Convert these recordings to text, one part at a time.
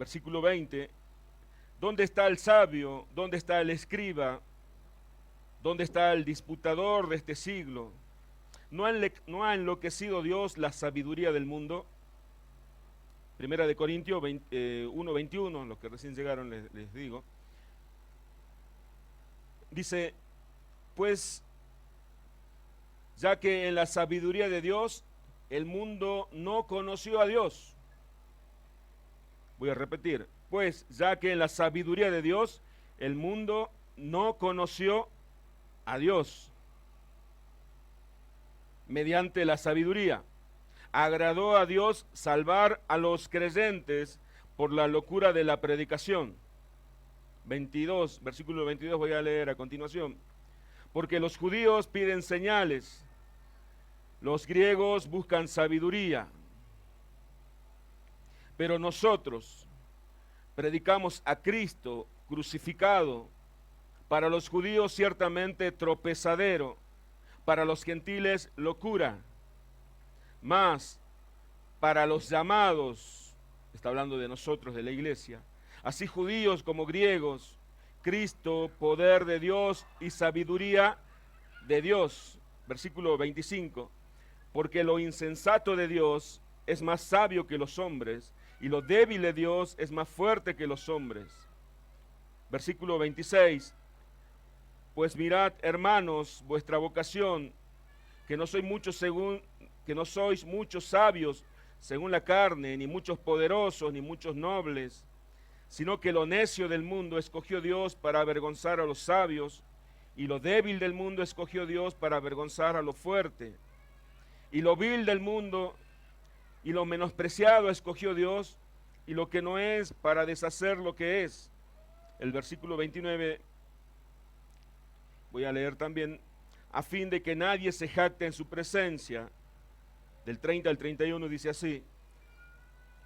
versículo 20, ¿dónde está el sabio? ¿Dónde está el escriba? ¿Dónde está el disputador de este siglo? ¿No ha enloquecido Dios la sabiduría del mundo? Primera de Corintios 1:21, los que recién llegaron les digo. Dice, pues ya que en la sabiduría de Dios el mundo no conoció a Dios. Voy a repetir, pues ya que en la sabiduría de Dios el mundo no conoció a Dios mediante la sabiduría. Agradó a Dios salvar a los creyentes por la locura de la predicación. 22, versículo 22 voy a leer a continuación. Porque los judíos piden señales, los griegos buscan sabiduría, pero nosotros predicamos a Cristo crucificado, para los judíos ciertamente tropezadero, para los gentiles locura, mas para los llamados, está hablando de nosotros, de la iglesia, así judíos como griegos, Cristo, poder de Dios y sabiduría de Dios. Versículo 25, porque lo insensato de Dios es más sabio que los hombres, y lo débil de Dios es más fuerte que los hombres. Versículo 26, pues mirad, hermanos, vuestra vocación, que no sois muchos sabios según la carne, ni muchos poderosos, ni muchos nobles, sino que lo necio del mundo escogió Dios para avergonzar a los sabios, y lo débil del mundo escogió Dios para avergonzar a lo fuerte, y lo vil del mundo y lo menospreciado escogió Dios, y lo que no es para deshacer lo que es. El versículo 29 voy a leer también, a fin de que nadie se jacte en su presencia. Del 30 al 31 dice así,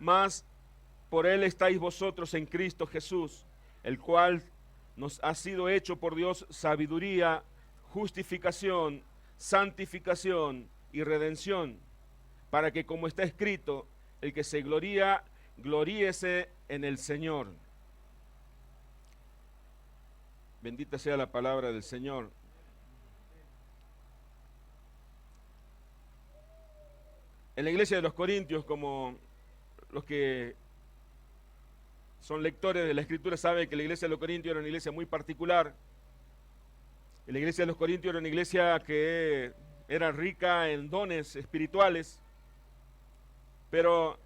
mas por él estáis vosotros en Cristo Jesús, el cual nos ha sido hecho por Dios sabiduría, justificación, santificación y redención, para que, como está escrito, el que se gloría, gloríese en el Señor. Bendita sea la palabra del Señor. En la iglesia de los Corintios, como los que son lectores de la Escritura saben que la iglesia de los Corintios era una iglesia muy particular. La iglesia de los Corintios era una iglesia que era rica en dones espirituales, pero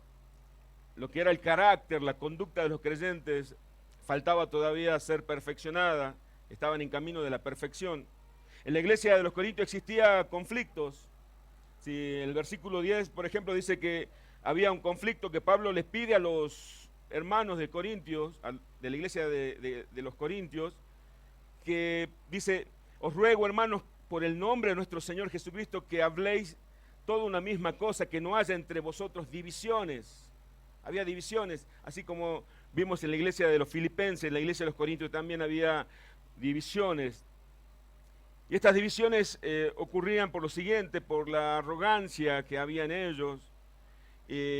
lo que era el carácter, la conducta de los creyentes, faltaba todavía ser perfeccionada, estaban en camino de la perfección. En la iglesia de los Corintios existía conflictos. Si el versículo 10, por ejemplo, dice que había un conflicto que Pablo les pide a los hermanos de Corintios, de la iglesia de los Corintios, que dice, os ruego, hermanos, por el nombre de nuestro Señor Jesucristo, que habléis toda una misma cosa, que no haya entre vosotros divisiones. Había divisiones, así como vimos en la iglesia de los Filipenses, en la iglesia de los Corintios también había divisiones. Y estas divisiones ocurrían por lo siguiente, por la arrogancia que había en ellos,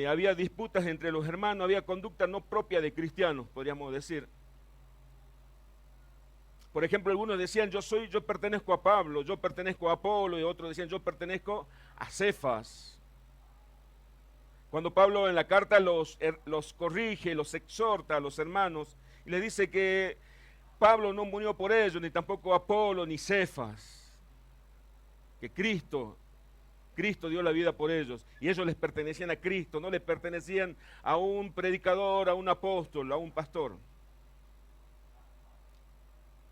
había disputas entre los hermanos, había conducta no propia de cristianos, podríamos decir. Por ejemplo, algunos decían, yo pertenezco a Pablo, yo pertenezco a Apolo, y otros decían, yo pertenezco a Cefas. Cuando Pablo en la carta los corrige, los exhorta a los hermanos, y les dice que Pablo no murió por ellos, ni tampoco Apolo, ni Cefas, que Cristo dio la vida por ellos, y ellos les pertenecían a Cristo, no les pertenecían a un predicador, a un apóstol, a un pastor.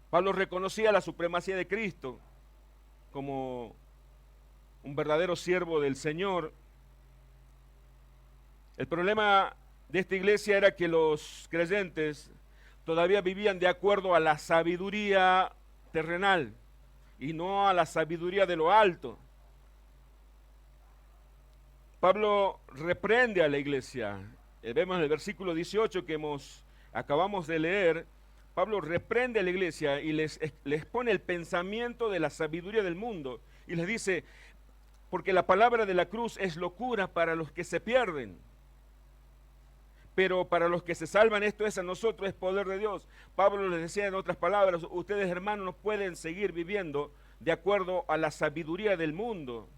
Pablo reconocía la supremacía de Cristo como un verdadero siervo del Señor. El problema de esta iglesia era que los creyentes todavía vivían de acuerdo a la sabiduría terrenal y no a la sabiduría de lo alto. Pablo reprende a la iglesia. Vemos en el versículo 18 que acabamos de leer, Pablo reprende a la iglesia y les pone el pensamiento de la sabiduría del mundo y les dice, porque la palabra de la cruz es locura para los que se pierden, pero para los que se salvan esto es a nosotros, es poder de Dios. Pablo les decía en otras palabras, ustedes hermanos no pueden seguir viviendo de acuerdo a la sabiduría del mundo,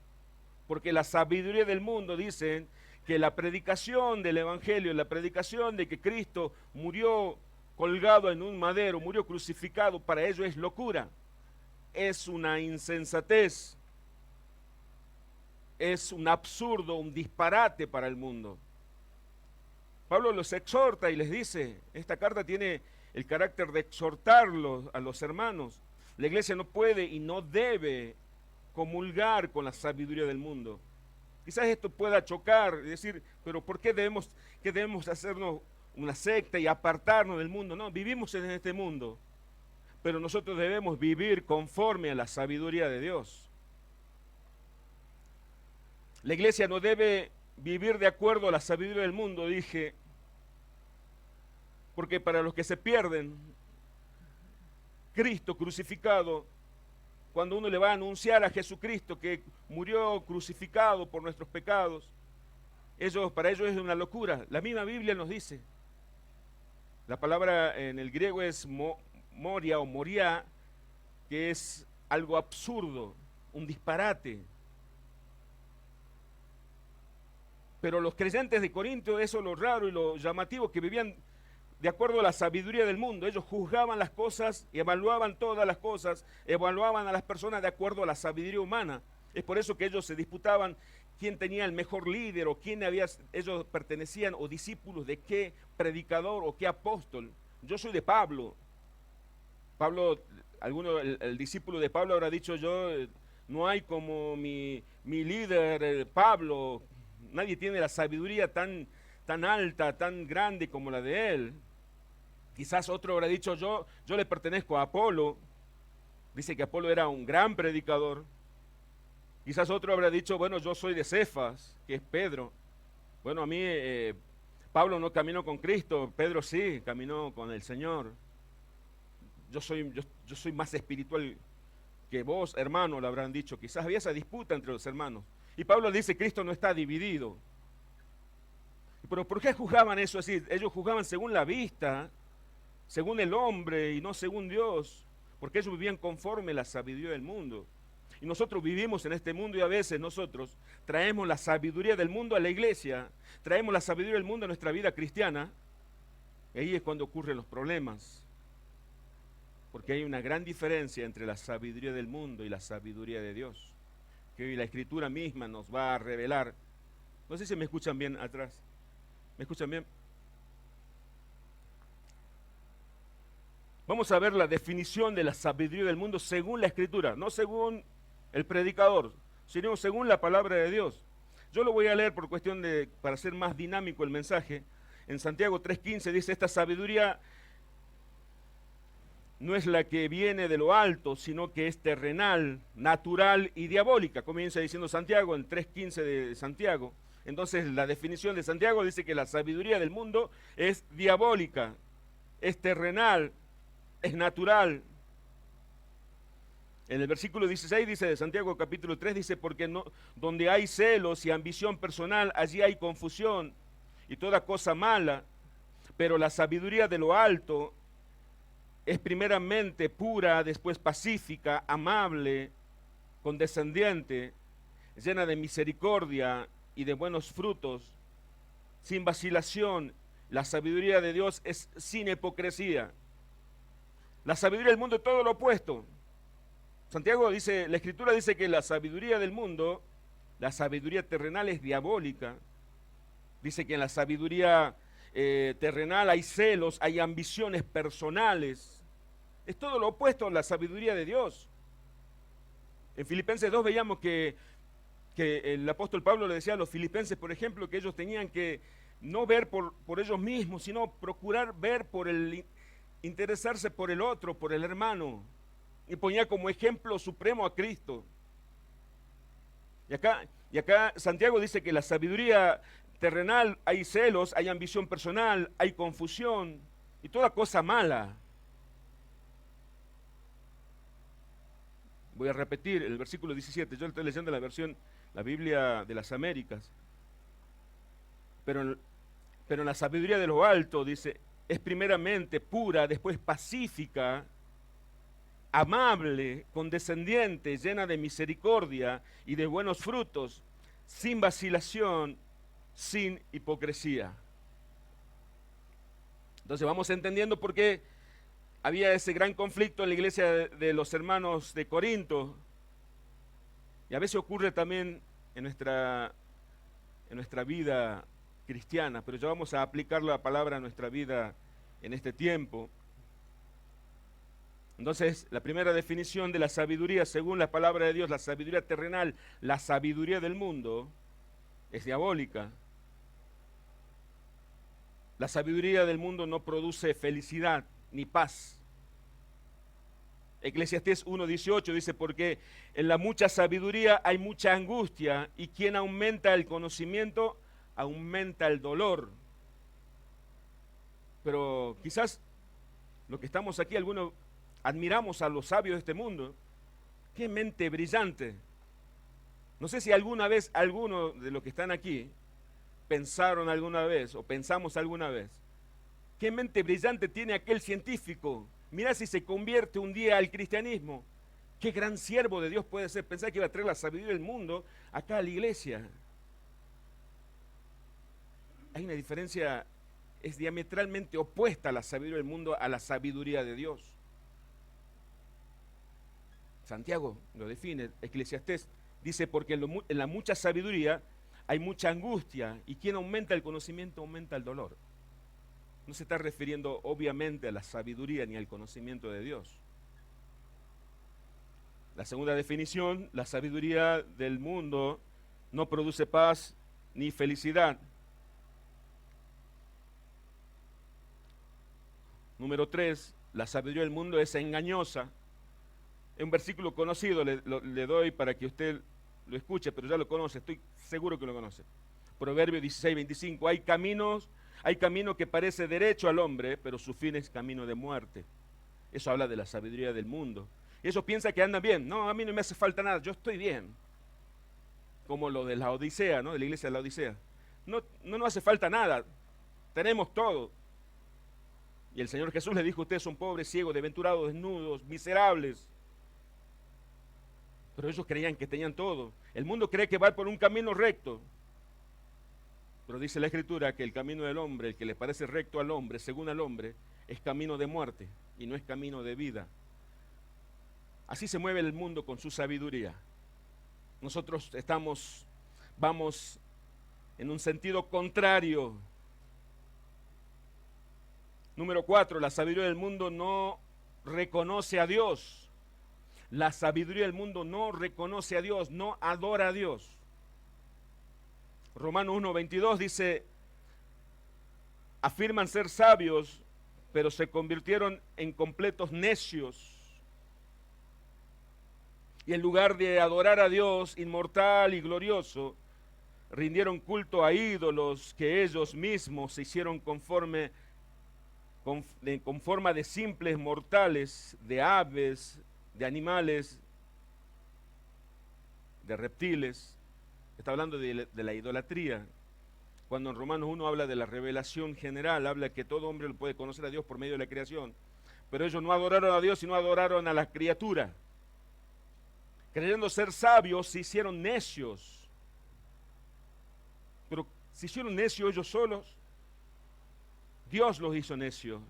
porque la sabiduría del mundo dicen que la predicación del Evangelio, la predicación de que Cristo murió colgado en un madero, murió crucificado, para ellos es locura, es una insensatez, es un absurdo, un disparate para el mundo. Pablo los exhorta y les dice, esta carta tiene el carácter de exhortarlos a los hermanos. La iglesia no puede y no debe comulgar con la sabiduría del mundo. Quizás esto pueda chocar y decir, pero ¿por qué debemos hacernos una secta y apartarnos del mundo? No, vivimos en este mundo, pero nosotros debemos vivir conforme a la sabiduría de Dios. La iglesia no debe vivir de acuerdo a la sabiduría del mundo, dije, porque para los que se pierden, Cristo crucificado, cuando uno le va a anunciar a Jesucristo que murió crucificado por nuestros pecados, para ellos es una locura. La misma Biblia nos dice, la palabra en el griego es moria o moria, que es algo absurdo, un disparate. Pero los creyentes de Corinto, eso es lo raro y lo llamativo, que vivían de acuerdo a la sabiduría del mundo. Ellos juzgaban las cosas, evaluaban todas las cosas, evaluaban a las personas de acuerdo a la sabiduría humana. Es por eso que ellos se disputaban quién tenía el mejor líder o ellos pertenecían o discípulos de qué predicador o qué apóstol. Yo soy de Pablo. El discípulo de Pablo habrá dicho no hay como mi líder Pablo. Nadie tiene la sabiduría tan alta, tan grande como la de él. Quizás otro habrá dicho, yo le pertenezco a Apolo. Dice que Apolo era un gran predicador. Quizás otro habrá dicho, bueno, yo soy de Cefas, que es Pedro. Bueno, a mí Pablo no caminó con Cristo, Pedro sí, caminó con el Señor. Yo soy más espiritual que vos, hermano, le habrán dicho. Quizás había esa disputa entre los hermanos. Y Pablo dice, Cristo no está dividido. Pero ¿por qué juzgaban eso así? Ellos juzgaban según la vista, según el hombre y no según Dios, porque ellos vivían conforme a la sabiduría del mundo. Y nosotros vivimos en este mundo y a veces nosotros traemos la sabiduría del mundo a la iglesia, traemos la sabiduría del mundo a nuestra vida cristiana, y ahí es cuando ocurren los problemas. Porque hay una gran diferencia entre la sabiduría del mundo y la sabiduría de Dios, que hoy la Escritura misma nos va a revelar. No sé si me escuchan bien atrás. ¿Me escuchan bien? Vamos a ver la definición de la sabiduría del mundo según la Escritura, no según el predicador, sino según la palabra de Dios. Yo lo voy a leer por cuestión para hacer más dinámico el mensaje. En Santiago 3:15 dice, esta sabiduría no es la que viene de lo alto, sino que es terrenal, natural y diabólica. Comienza diciendo Santiago en 3:15 de Santiago. Entonces la definición de Santiago dice que la sabiduría del mundo es diabólica, es terrenal, es natural. En el versículo 16 dice de Santiago capítulo 3, dice, porque donde hay celos y ambición personal, allí hay confusión y toda cosa mala, pero la sabiduría de lo alto es primeramente pura, después pacífica, amable, condescendiente, llena de misericordia y de buenos frutos, sin vacilación. La sabiduría de Dios es sin hipocresía. La sabiduría del mundo es todo lo opuesto. Santiago dice, la Escritura dice que la sabiduría del mundo, la sabiduría terrenal es diabólica. Dice que en la sabiduría terrenal hay celos, hay ambiciones personales. Es todo lo opuesto a la sabiduría de Dios. En Filipenses 2 veíamos que el apóstol Pablo le decía a los filipenses, por ejemplo, que ellos tenían que no ver por ellos mismos, sino procurar ver interesarse por el otro, por el hermano. Y ponía como ejemplo supremo a Cristo. Y acá Santiago dice que la sabiduría terrenal hay celos, hay ambición personal, hay confusión y toda cosa mala. Voy a repetir el versículo 17, yo estoy leyendo la Biblia de las Américas, pero Pero la sabiduría de lo alto, dice, es primeramente pura, después pacífica, amable, condescendiente, llena de misericordia y de buenos frutos, sin vacilación, sin hipocresía. Entonces vamos entendiendo por qué había ese gran conflicto en la iglesia de los hermanos de Corinto. Y a veces ocurre también en nuestra vida cristiana, pero ya vamos a aplicar la palabra a nuestra vida en este tiempo. Entonces, la primera definición de la sabiduría, según la palabra de Dios, la sabiduría terrenal, la sabiduría del mundo, es diabólica. La sabiduría del mundo no produce felicidad ni paz. Eclesiastés 1:18 dice, porque en la mucha sabiduría hay mucha angustia, y quien aumenta el conocimiento, aumenta el dolor. Pero quizás lo que estamos aquí, algunos admiramos a los sabios de este mundo. ¡Qué mente brillante! No sé si alguna vez alguno de los que están aquí pensaron alguna vez o pensamos alguna vez, ¿qué mente brillante tiene aquel científico? Mira si se convierte un día al cristianismo. Qué gran siervo de Dios puede ser. Pensar que iba a traer la sabiduría del mundo acá a la iglesia. Hay una diferencia, es diametralmente opuesta a la sabiduría del mundo a la sabiduría de Dios. Santiago lo define, Eclesiastés dice, porque en la mucha sabiduría hay mucha angustia, y quien aumenta el conocimiento aumenta el dolor. No se está refiriendo obviamente a la sabiduría ni al conocimiento de Dios. La segunda definición, la sabiduría del mundo no produce paz ni felicidad. Número 3, la sabiduría del mundo es engañosa. Es un versículo conocido, le doy para que usted lo escuche, pero ya lo conoce, estoy seguro que lo conoce. Proverbio 16:25, hay camino que parece derecho al hombre, pero su fin es camino de muerte. Eso habla de la sabiduría del mundo. Y eso piensa que anda bien. No, a mí no me hace falta nada, yo estoy bien. Como lo de la Odisea, ¿no? De la iglesia de la Odisea. No nos hace falta nada, tenemos todo. Y el Señor Jesús le dijo, ustedes son pobres, ciegos, desventurados, desnudos, miserables. Pero ellos creían que tenían todo. El mundo cree que va por un camino recto. Pero dice la Escritura que el camino del hombre, el que le parece recto al hombre, según al hombre, es camino de muerte y no es camino de vida. Así se mueve el mundo con su sabiduría. Nosotros vamos en un sentido contrario. Número 4, la sabiduría del mundo no reconoce a Dios. La sabiduría del mundo no reconoce a Dios, no adora a Dios. Romanos 1:22 dice, afirman ser sabios, pero se convirtieron en completos necios. Y en lugar de adorar a Dios inmortal y glorioso, rindieron culto a ídolos que ellos mismos se hicieron con forma de simples mortales, de aves, de animales, de reptiles. Está hablando de la idolatría. Cuando en Romanos 1 habla de la revelación general, habla que todo hombre lo puede conocer a Dios por medio de la creación. Pero ellos no adoraron a Dios, sino adoraron a la criatura. Creyendo ser sabios, se hicieron necios. Pero se hicieron necios ellos solos. Dios los hizo necios.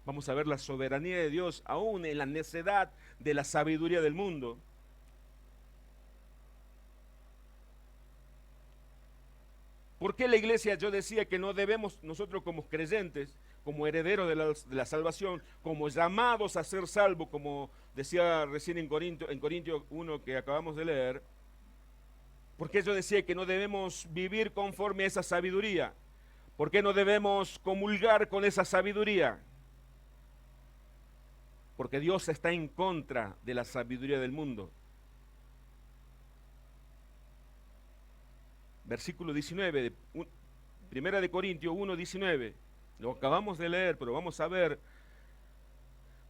Vamos a ver la soberanía de Dios aún en la necedad de la sabiduría del mundo. ¿Por qué la iglesia? Yo decía que no debemos, nosotros como creyentes, como herederos de la salvación, como llamados a ser salvos, como decía recién en Corintios 1 que acabamos de leer, ¿por qué yo decía que no debemos vivir conforme a esa sabiduría? ¿Por qué no debemos comulgar con esa sabiduría? Porque Dios está en contra de la sabiduría del mundo. Versículo 19, de Primera de Corintios 1:19, lo acabamos de leer, pero vamos a ver,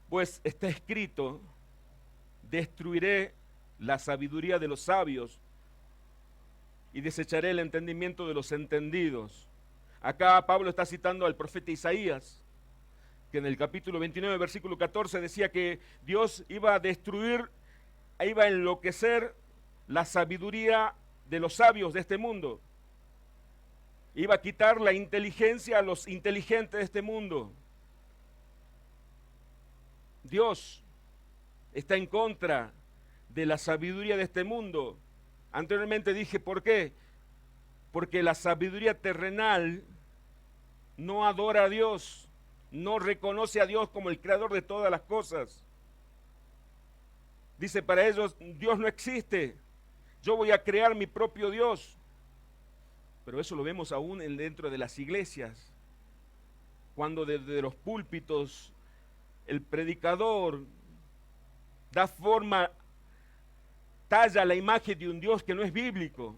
pues está escrito, destruiré la sabiduría de los sabios y desecharé el entendimiento de los entendidos. Acá Pablo está citando al profeta Isaías, que en el capítulo 29, versículo 14 decía que Dios iba a destruir, iba a enloquecer la sabiduría de los sabios de este mundo. Iba a quitar la inteligencia a los inteligentes de este mundo. Dios está en contra de la sabiduría de este mundo. Anteriormente dije, ¿por qué? Porque la sabiduría terrenal no adora a Dios, no reconoce a Dios como el creador de todas las cosas. Dice, para ellos Dios no existe, yo voy a crear mi propio Dios. Pero eso lo vemos aún dentro de las iglesias, cuando desde los púlpitos el predicador da forma, talla la imagen de un Dios que no es bíblico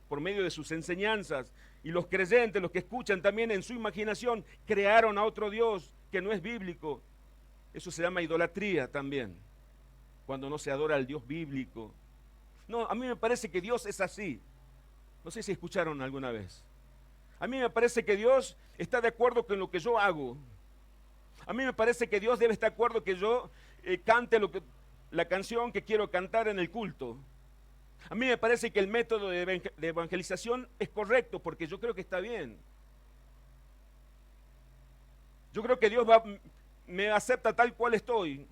por medio de sus enseñanzas, y los creyentes, los que escuchan también en su imaginación, crearon a otro Dios que no es bíblico. Eso se llama idolatría también, cuando no se adora al Dios bíblico. No, a mí me parece que Dios es así. No sé si escucharon alguna vez. A mí me parece que Dios está de acuerdo con lo que yo hago. A mí me parece que Dios debe estar de acuerdo que yo cante la canción que quiero cantar en el culto. A mí me parece que el método de evangelización es correcto porque yo creo que está bien. Yo creo que Dios me acepta tal cual estoy.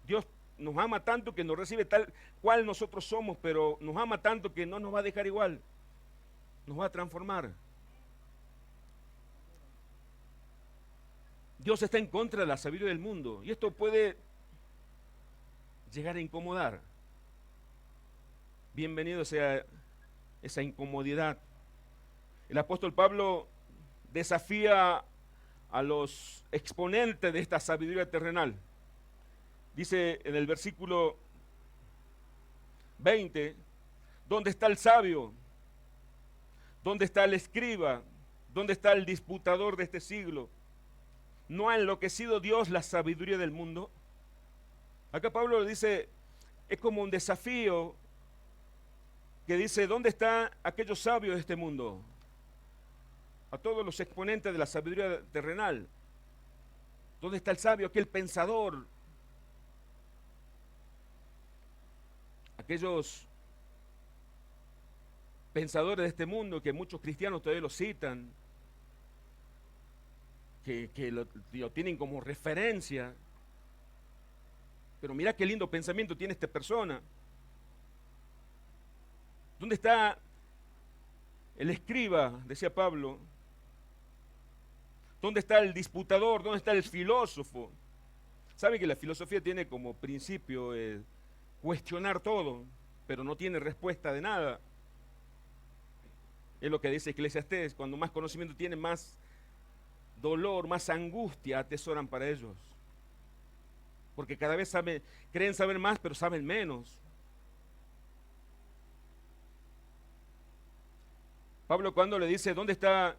Dios nos ama tanto que nos recibe tal cual nosotros somos, pero nos ama tanto que no nos va a dejar igual. Nos va a transformar. Dios está en contra de la sabiduría del mundo y esto puede llegar a incomodar. Bienvenido sea esa incomodidad. El apóstol Pablo desafía a los exponentes de esta sabiduría terrenal. Dice en el versículo 20, ¿dónde está el sabio? ¿Dónde está el escriba? ¿Dónde está el disputador de este siglo? ¿No ha enloquecido Dios la sabiduría del mundo? Acá Pablo le dice, es como un desafío que dice, ¿dónde están aquellos sabios de este mundo? A todos los exponentes de la sabiduría terrenal. ¿Dónde está el sabio, aquel pensador? Aquellos pensadores de este mundo que muchos cristianos todavía lo citan, que lo tienen como referencia. Pero mira qué lindo pensamiento tiene esta persona. ¿Dónde está el escriba? Decía Pablo. ¿Dónde está el disputador? ¿Dónde está el filósofo? ¿Sabe que la filosofía tiene como principio cuestionar todo, pero no tiene respuesta de nada? Es lo que dice Eclesiastés, cuando más conocimiento tienen, más dolor, más angustia atesoran para ellos. Porque cada vez creen saber más, pero saben menos. Pablo cuando le dice, ¿dónde está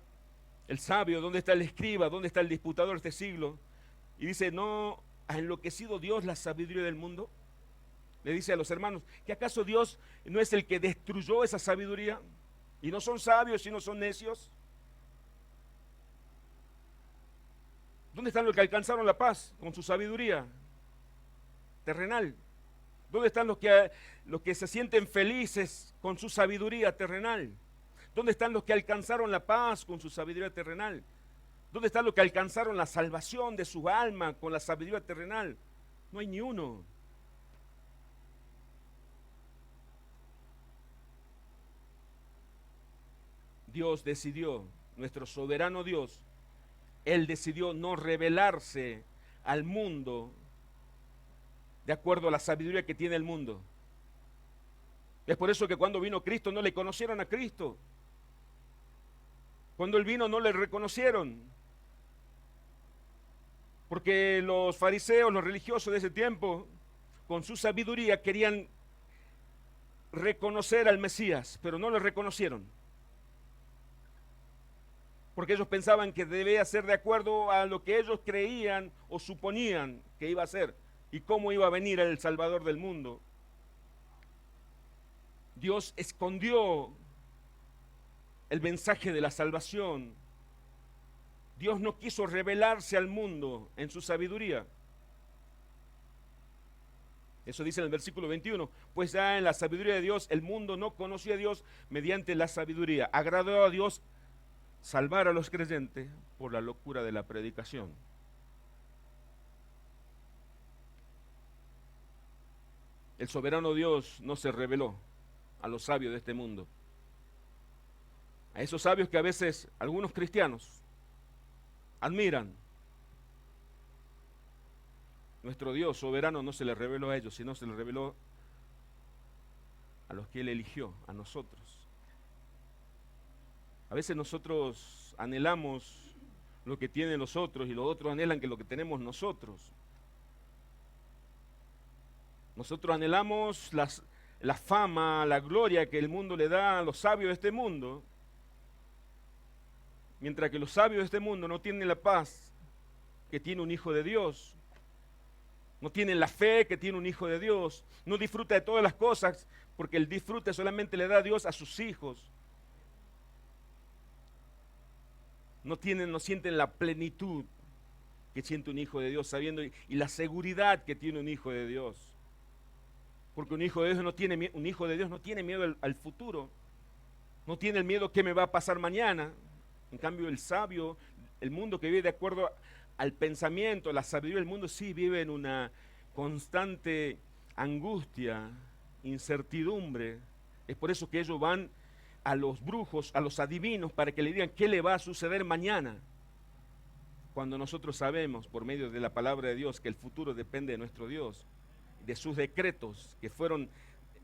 el sabio? ¿Dónde está el escriba? ¿Dónde está el disputador de este siglo? Y dice, ¿no ha enloquecido Dios la sabiduría del mundo? Le dice a los hermanos, ¿que acaso Dios no es el que destruyó esa sabiduría? ¿Y no son sabios y no son necios? ¿Dónde están los que alcanzaron la paz con su sabiduría terrenal? ¿Dónde están los que se sienten felices con su sabiduría terrenal? ¿Dónde están los que alcanzaron la paz con su sabiduría terrenal? ¿Dónde están los que alcanzaron la salvación de su alma con la sabiduría terrenal? No hay ni uno. Dios decidió, nuestro soberano Dios, Él decidió no revelarse al mundo de acuerdo a la sabiduría que tiene el mundo. Es por eso que cuando vino Cristo no le conocieron a Cristo. Cuando Él vino no le reconocieron. Porque los fariseos, los religiosos de ese tiempo, con su sabiduría querían reconocer al Mesías, pero no lo reconocieron. Porque ellos pensaban que debía ser de acuerdo a lo que ellos creían o suponían que iba a ser y cómo iba a venir el Salvador del mundo. Dios escondió el mensaje de la salvación Dios no quiso revelarse al mundo en su sabiduría. Eso dice en el versículo 21, pues ya en la sabiduría de Dios el mundo no conocía a Dios mediante la sabiduría. Agradó a Dios salvar a los creyentes por la locura de la predicación. El soberano Dios no se reveló a los sabios de este mundo. A esos sabios que a veces algunos cristianos admiran. Nuestro Dios soberano no se le reveló a ellos, sino se le reveló a los que Él eligió, a nosotros. A veces nosotros anhelamos lo que tienen los otros y los otros anhelan que lo que tenemos nosotros. Nosotros anhelamos la fama, la gloria que el mundo le da a los sabios de este mundo, mientras que los sabios de este mundo no tienen la paz que tiene un hijo de Dios, no tienen la fe que tiene un hijo de Dios, no disfruta de todas las cosas, porque el disfrute solamente le da a Dios a sus hijos. No sienten la plenitud que siente un hijo de Dios, sabiendo y la seguridad que tiene un hijo de Dios. Porque un hijo de Dios no tiene miedo al futuro, no tiene el miedo que me va a pasar mañana. En cambio, el sabio, el mundo que vive de acuerdo al pensamiento, la sabiduría del mundo, sí vive en una constante angustia, incertidumbre. Es por eso que ellos van a los brujos, a los adivinos, para que le digan qué le va a suceder mañana. Cuando nosotros sabemos, por medio de la palabra de Dios, que el futuro depende de nuestro Dios, de sus decretos que fueron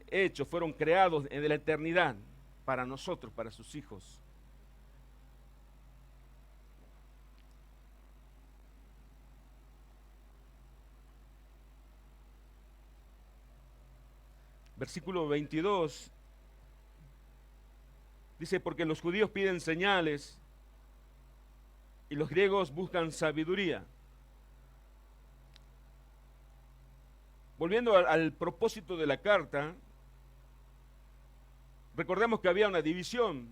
hechos, fueron creados en la eternidad para nosotros, para sus hijos. Versículo 22 dice, porque los judíos piden señales y los griegos buscan sabiduría. Volviendo al propósito de la carta, recordemos que había una división,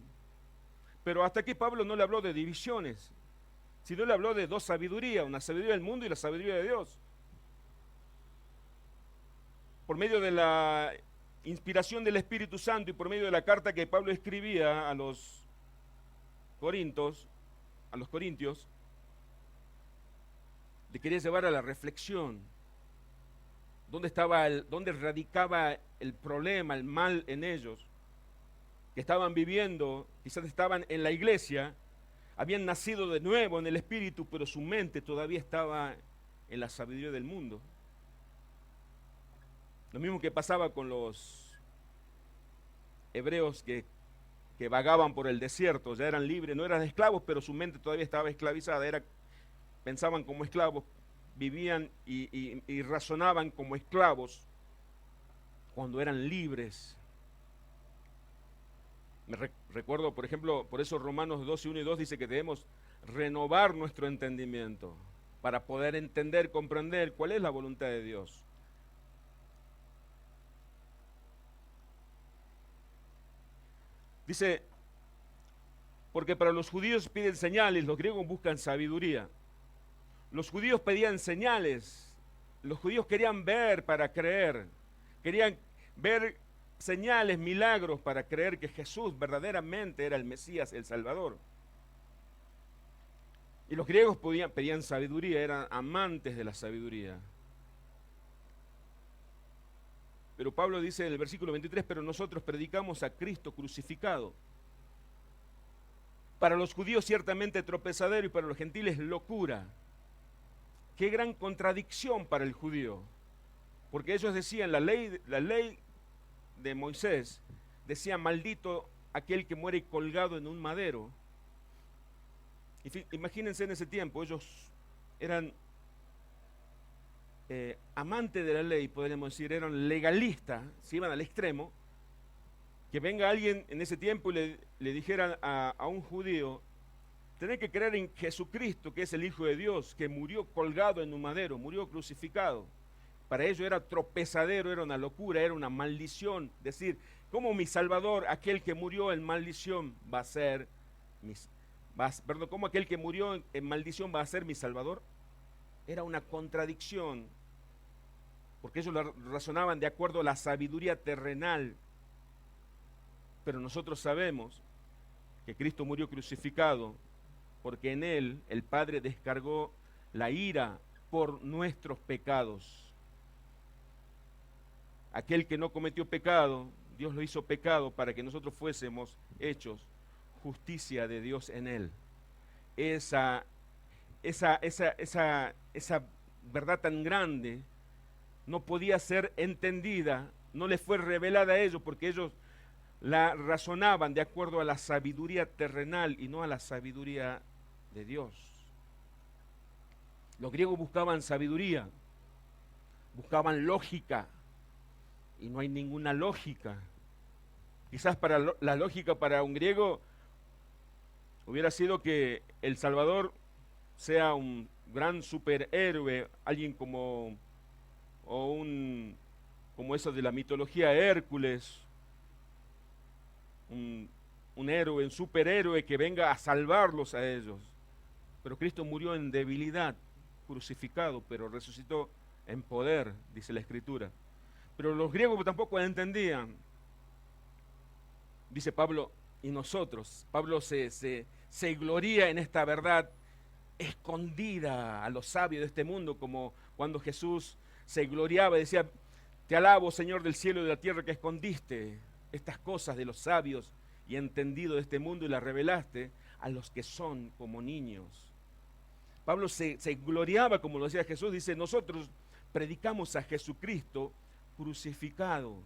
pero hasta aquí Pablo no le habló de divisiones, sino le habló de dos sabidurías, una sabiduría del mundo y la sabiduría de Dios. Por medio de la inspiración del Espíritu Santo y por medio de la carta que Pablo escribía a los corintios, le quería llevar a la reflexión. ¿Dónde radicaba el problema, el mal en ellos? Que estaban viviendo, quizás estaban en la iglesia, habían nacido de nuevo en el Espíritu, pero su mente todavía estaba en la sabiduría del mundo. Lo mismo que pasaba con los hebreos que vagaban por el desierto, ya eran libres, no eran esclavos, pero su mente todavía estaba esclavizada, pensaban como esclavos, vivían y razonaban como esclavos cuando eran libres. Recuerdo, por ejemplo, por eso Romanos 12, 1 y 2 dice que debemos renovar nuestro entendimiento para poder entender, comprender cuál es la voluntad de Dios. Dice, porque para los judíos piden señales, los griegos buscan sabiduría. Los judíos pedían señales, los judíos querían ver para creer, querían ver señales, milagros para creer que Jesús verdaderamente era el Mesías, el Salvador. Y los griegos pedían sabiduría, eran amantes de la sabiduría. Pero Pablo dice en el versículo 23, pero nosotros predicamos a Cristo crucificado. Para los judíos ciertamente tropezadero y para los gentiles locura. Qué gran contradicción para el judío. Porque ellos decían, la ley de Moisés decía, maldito aquel que muere colgado en un madero. Imagínense en ese tiempo, ellos eran amantes de la ley, podríamos decir, eran legalistas, se iban al extremo, que venga alguien en ese tiempo y le dijera a un judío, tenés que creer en Jesucristo, que es el Hijo de Dios, que murió colgado en un madero, murió crucificado. Para ellos era tropezadero, era una locura, era una maldición. Decir, ¿cómo mi Salvador, aquel que murió en maldición, va a ser perdón, ¿cómo aquel que murió en maldición va a ser mi Salvador? Era una contradicción, porque ellos razonaban de acuerdo a la sabiduría terrenal. Pero nosotros sabemos que Cristo murió crucificado porque en Él el Padre descargó la ira por nuestros pecados. Aquel que no cometió pecado, Dios lo hizo pecado para que nosotros fuésemos hechos justicia de Dios en Él. Esa verdad tan grande no podía ser entendida, no les fue revelada a ellos porque ellos la razonaban de acuerdo a la sabiduría terrenal y no a la sabiduría de Dios. Los griegos buscaban sabiduría, buscaban lógica, y no hay ninguna lógica. Quizás la lógica para un griego hubiera sido que el Salvador sea un gran superhéroe, alguien como eso de la mitología Hércules, un héroe, un superhéroe que venga a salvarlos a ellos. Pero Cristo murió en debilidad, crucificado, pero resucitó en poder, dice la Escritura. Pero los griegos tampoco entendían. Dice Pablo, y nosotros, Pablo se gloría en esta verdad escondida a los sabios de este mundo, como cuando Jesús se gloriaba y decía, te alabo, Señor del cielo y de la tierra, que escondiste estas cosas de los sabios y entendidos de este mundo y las revelaste a los que son como niños. Pablo se gloriaba, como lo decía Jesús, dice, nosotros predicamos a Jesucristo crucificado.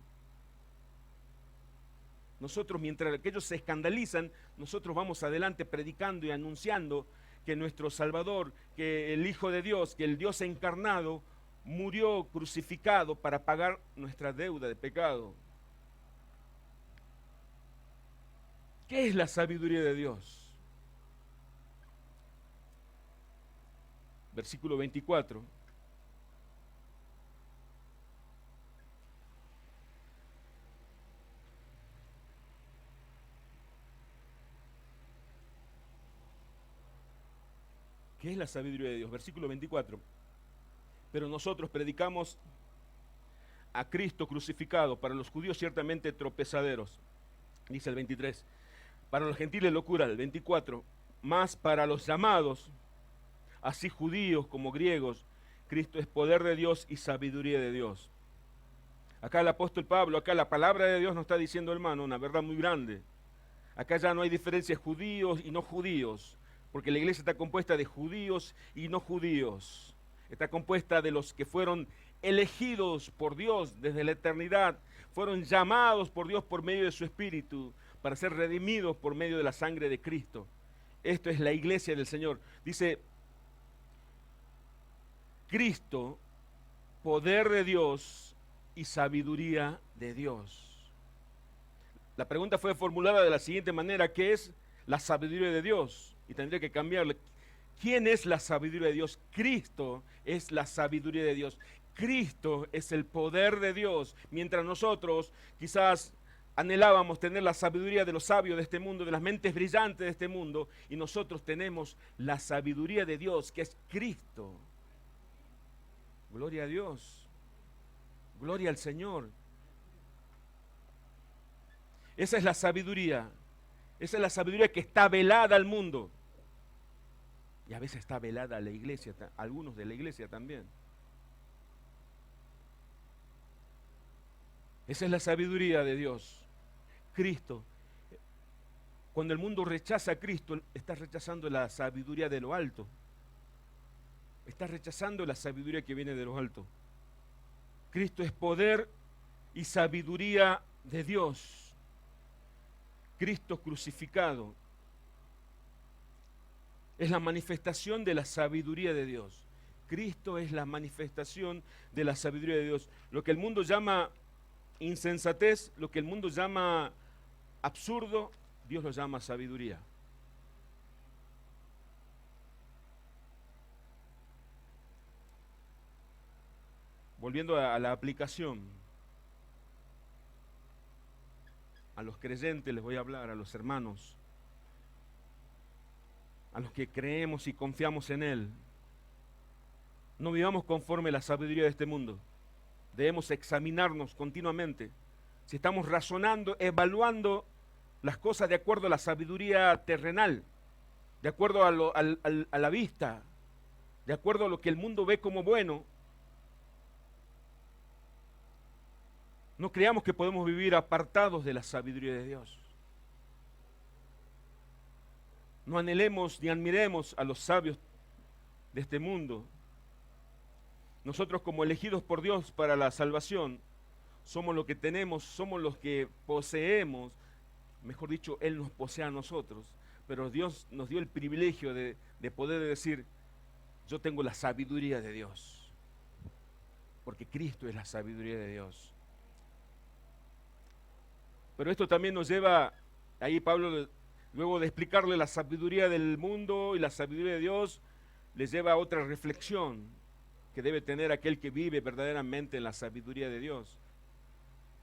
Nosotros, mientras aquellos se escandalizan, nosotros vamos adelante predicando y anunciando que nuestro Salvador, que el Hijo de Dios, que el Dios encarnado, murió crucificado para pagar nuestra deuda de pecado. ¿Qué es la sabiduría de Dios? Versículo 24. ¿Qué es la sabiduría de Dios? Versículo 24. Pero nosotros predicamos a Cristo crucificado, para los judíos ciertamente tropezaderos, dice el 23. Para los gentiles locura, el 24. Más para los llamados, así judíos como griegos, Cristo es poder de Dios y sabiduría de Dios. Acá el apóstol Pablo, acá la palabra de Dios nos está diciendo, hermano, una verdad muy grande. Acá ya no hay diferencias judíos y no judíos, porque la iglesia está compuesta de judíos y no judíos. Está compuesta de los que fueron elegidos por Dios desde la eternidad, fueron llamados por Dios por medio de su Espíritu, para ser redimidos por medio de la sangre de Cristo. Esto es la iglesia del Señor. Dice, Cristo, poder de Dios y sabiduría de Dios. La pregunta fue formulada de la siguiente manera, ¿qué es la sabiduría de Dios? Y tendría que cambiarle. ¿Quién es la sabiduría de Dios? Cristo es la sabiduría de Dios. Cristo es el poder de Dios. Mientras nosotros quizás anhelábamos tener la sabiduría de los sabios de este mundo, de las mentes brillantes de este mundo, y nosotros tenemos la sabiduría de Dios, que es Cristo. Gloria a Dios. Gloria al Señor. Esa es la sabiduría. Esa es la sabiduría que está velada al mundo. Y a veces está velada a la iglesia, algunos de la iglesia también. Esa es la sabiduría de Dios. Cristo. Cuando el mundo rechaza a Cristo, está rechazando la sabiduría de lo alto. Está rechazando la sabiduría que viene de lo alto. Cristo es poder y sabiduría de Dios. Cristo crucificado es la manifestación de la sabiduría de Dios. Cristo es la manifestación de la sabiduría de Dios. Lo que el mundo llama insensatez, lo que el mundo llama absurdo, Dios lo llama sabiduría. Volviendo a la aplicación, a los creyentes les voy a hablar, a los hermanos. a los que creemos y confiamos en Él, no vivamos conforme a la sabiduría de este mundo. Debemos examinarnos continuamente. Si estamos razonando, evaluando las cosas de acuerdo a la sabiduría terrenal, de acuerdo a la vista, de acuerdo a lo que el mundo ve como bueno, no creamos que podemos vivir apartados de la sabiduría de Dios. No anhelemos ni admiremos a los sabios de este mundo. Nosotros, como elegidos por Dios para la salvación, somos lo que tenemos, somos los que poseemos, mejor dicho, Él nos posee a nosotros, pero Dios nos dio el privilegio de poder decir, yo tengo la sabiduría de Dios, porque Cristo es la sabiduría de Dios. Pero esto también nos lleva, ahí Pablo, luego de explicarle la sabiduría del mundo y la sabiduría de Dios, les lleva a otra reflexión que debe tener aquel que vive verdaderamente en la sabiduría de Dios.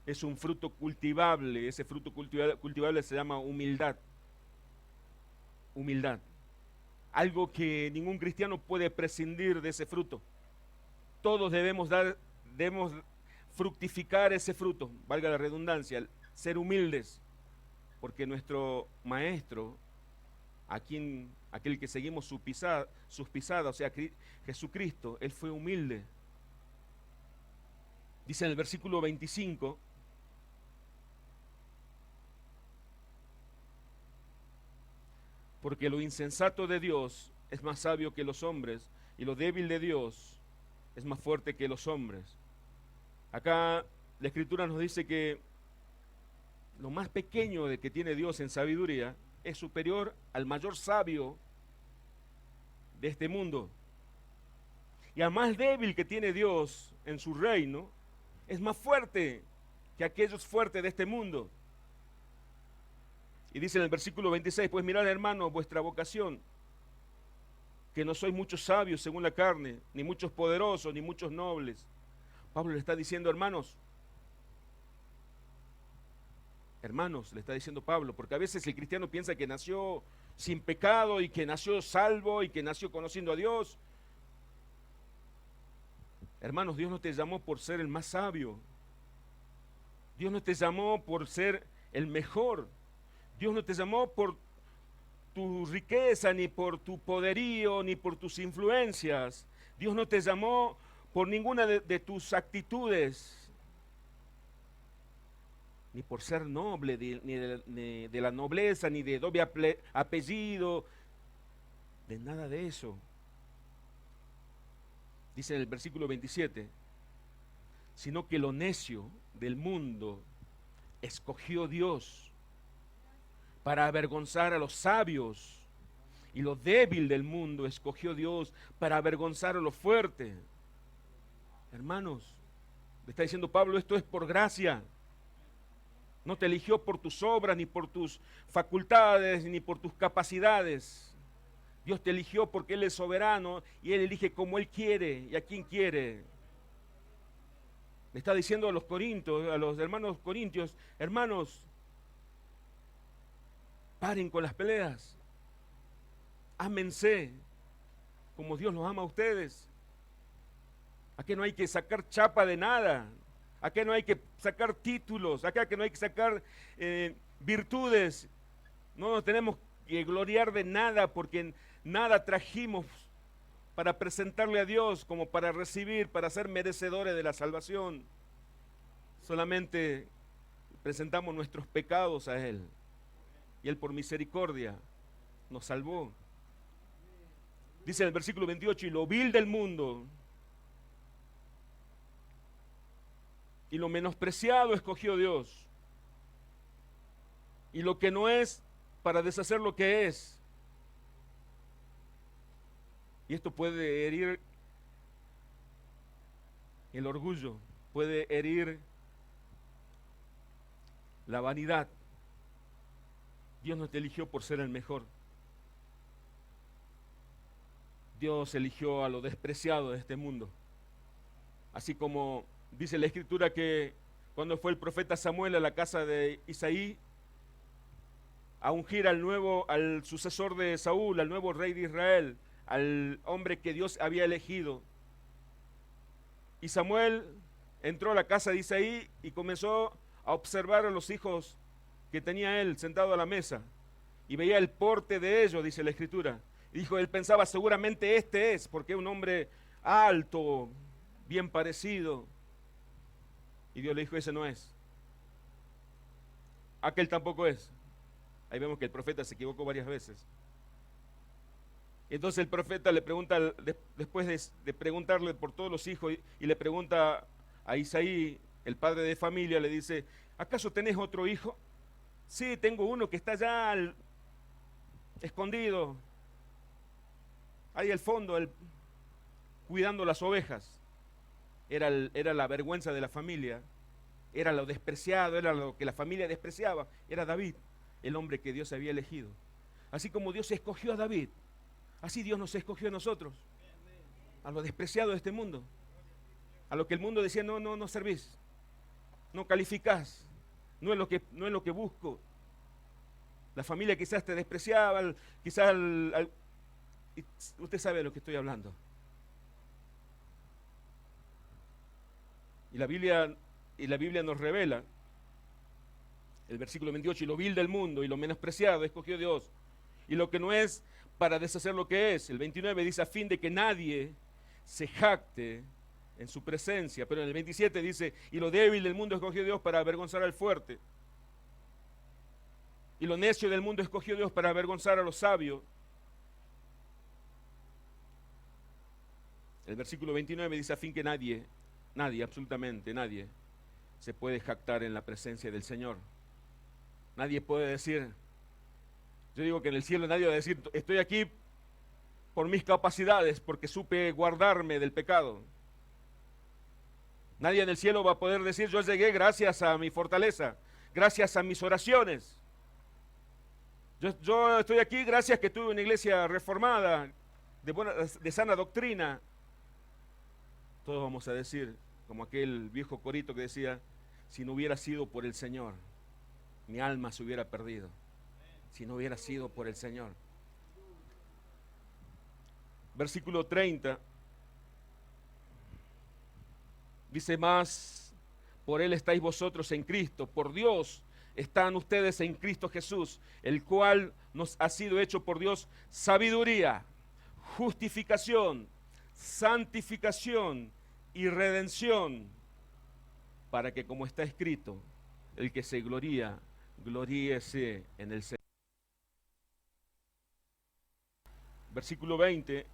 Es un fruto cultivable, ese fruto cultivable se llama humildad. Humildad. Algo que ningún cristiano puede prescindir de ese fruto. Todos debemos fructificar ese fruto, valga la redundancia, ser humildes, porque nuestro maestro, aquel que seguimos sus pisadas, o sea, Jesucristo, Él fue humilde. Dice en el versículo 25, porque lo insensato de Dios es más sabio que los hombres, y lo débil de Dios es más fuerte que los hombres. Acá la Escritura nos dice que lo más pequeño de que tiene Dios en sabiduría es superior al mayor sabio de este mundo. Y al más débil que tiene Dios en su reino, es más fuerte que aquellos fuertes de este mundo. Y dice en el versículo 26, pues mirad, hermano, vuestra vocación, que no sois muchos sabios según la carne, ni muchos poderosos, ni muchos nobles. Pablo le está diciendo, hermanos, le está diciendo Pablo, porque a veces el cristiano piensa que nació sin pecado y que nació salvo y que nació conociendo a Dios. Hermanos, Dios no te llamó por ser el más sabio. Dios no te llamó por ser el mejor. Dios no te llamó por tu riqueza, ni por tu poderío, ni por tus influencias. Dios no te llamó por ninguna de tus actitudes, ni por ser noble, ni de la nobleza, ni de doble apellido, de nada de eso. Dice en el versículo 27, sino que lo necio del mundo escogió Dios para avergonzar a los sabios, y lo débil del mundo escogió Dios para avergonzar a lo fuerte. Hermanos, le está diciendo Pablo, esto es por gracia. No te eligió por tus obras, ni por tus facultades, ni por tus capacidades. Dios te eligió porque Él es soberano y Él elige como Él quiere y a quien quiere. Le está diciendo a los corintios, a los hermanos corintios, hermanos, paren con las peleas. Ámense como Dios los ama a ustedes. Aquí no hay que sacar chapa de nada. Acá no hay que sacar títulos, acá que no hay que sacar virtudes. No nos tenemos que gloriar de nada, porque nada trajimos para presentarle a Dios como para recibir, para ser merecedores de la salvación. Solamente presentamos nuestros pecados a Él, y Él por misericordia nos salvó. Dice en el versículo 28, y lo vil del mundo y lo menospreciado escogió Dios, y lo que no es, para deshacer lo que es. Y esto puede herir el orgullo, puede herir la vanidad. Dios no te eligió por ser el mejor. Dios eligió a lo despreciado de este mundo. Así como dice la Escritura que cuando fue el profeta Samuel a la casa de Isaí, a ungir al sucesor de Saúl, al nuevo rey de Israel, al hombre que Dios había elegido. Y Samuel entró a la casa de Isaí y comenzó a observar a los hijos que tenía él sentado a la mesa. Y veía el porte de ellos, dice la Escritura. Y dijo, él pensaba, seguramente este es, porque es un hombre alto, bien parecido. Y Dios le dijo, ese no es. Aquel tampoco es. Ahí vemos que el profeta se equivocó varias veces. Entonces el profeta le pregunta, después de preguntarle por todos los hijos, y le pregunta a Isaí, el padre de familia, le dice, ¿acaso tenés otro hijo? Sí, tengo uno que está allá escondido, ahí al fondo, cuidando las ovejas. Era la vergüenza de la familia, era lo despreciado, era lo que la familia despreciaba. Era David, el hombre que Dios había elegido. Así como Dios escogió a David, así Dios nos escogió a nosotros, a lo despreciado de este mundo, a lo que el mundo decía, no servís, no calificás, no es lo que busco. La familia quizás te despreciaba, quizás usted sabe de lo que estoy hablando. Y la Biblia nos revela, el versículo 28, y lo vil del mundo y lo menospreciado escogió Dios, y lo que no es para deshacer lo que es. El 29 dice, a fin de que nadie se jacte en su presencia. Pero en el 27 dice, y lo débil del mundo escogió Dios para avergonzar al fuerte. Y lo necio del mundo escogió Dios para avergonzar a los sabios. El versículo 29 dice, a fin que nadie, absolutamente nadie, se puede jactar en la presencia del Señor. Nadie puede decir, yo digo que en el cielo nadie va a decir, estoy aquí por mis capacidades, porque supe guardarme del pecado. Nadie en el cielo va a poder decir, yo llegué gracias a mi fortaleza, gracias a mis oraciones. Yo estoy aquí gracias que tuve una iglesia reformada, de sana doctrina. Todos vamos a decir, como aquel viejo corito que decía, si no hubiera sido por el Señor, mi alma se hubiera perdido. Si no hubiera sido por el Señor. Versículo 30. Dice más, por Él estáis vosotros en Cristo, por Dios están ustedes en Cristo Jesús, el cual nos ha sido hecho por Dios sabiduría, justificación, santificación y redención, para que como está escrito, el que se gloría, gloríese en el Señor. Versículo 20,